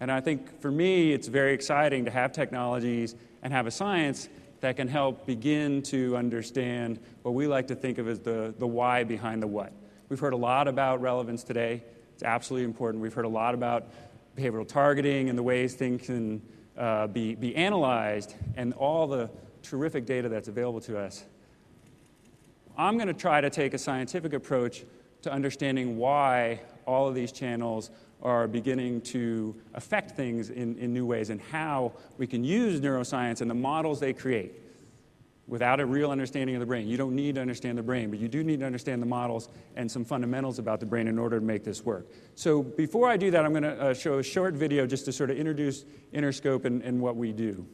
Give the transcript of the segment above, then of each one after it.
And I think for me, it's very exciting to have technologies and have a science that can help begin to understand what we like to think of as the why behind the what. We've heard a lot about relevance today. It's absolutely important. We've heard a lot about behavioral targeting and the ways things can be analyzed and all the terrific data that's available to us. I'm going to try to take a scientific approach to understanding why all of these channels are beginning to affect things in new ways and how we can use neuroscience and the models they create without a real understanding of the brain. You don't need to understand the brain, but you do need to understand the models and some fundamentals about the brain in order to make this work. So before I do that, I'm going to show a short video just to sort of introduce Interscope and what we do.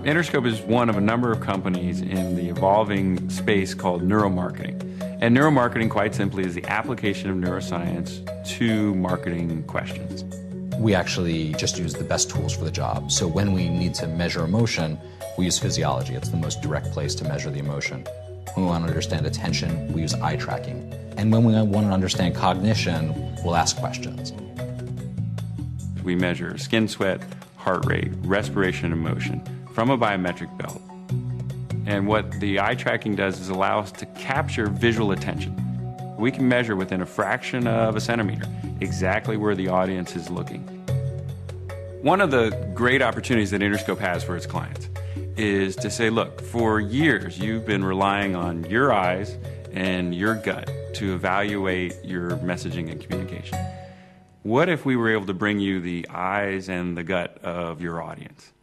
Interscope is one of a number of companies in the evolving space called neuromarketing. And neuromarketing, quite simply, is the application of neuroscience to marketing questions. We actually just use the best tools for the job. So when we need to measure emotion, we use physiology. It's the most direct place to measure the emotion. When we want to understand attention, we use eye tracking. And when we want to understand cognition, we'll ask questions. We measure skin sweat, heart rate, respiration, and motion from a biometric belt. And what the eye tracking does is allow us to capture visual attention. We can measure within a fraction of a centimeter exactly where the audience is looking. One of the great opportunities that Interscope has for its clients is to say, look, for years you've been relying on your eyes and your gut to evaluate your messaging and communication. What if we were able to bring you the eyes and the gut of your audience?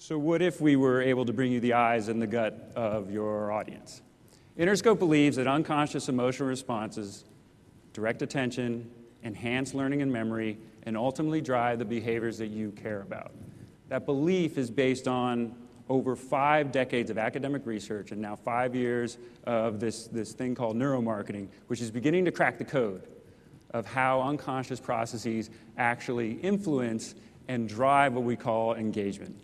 So what if we were able to bring you the eyes and the gut of your audience? Interscope believes that unconscious emotional responses direct attention, enhance learning and memory, and ultimately drive the behaviors that you care about. That belief is based on over 5 decades of academic research and now 5 years of this thing called neuromarketing, which is beginning to crack the code of how unconscious processes actually influence and drive what we call engagement.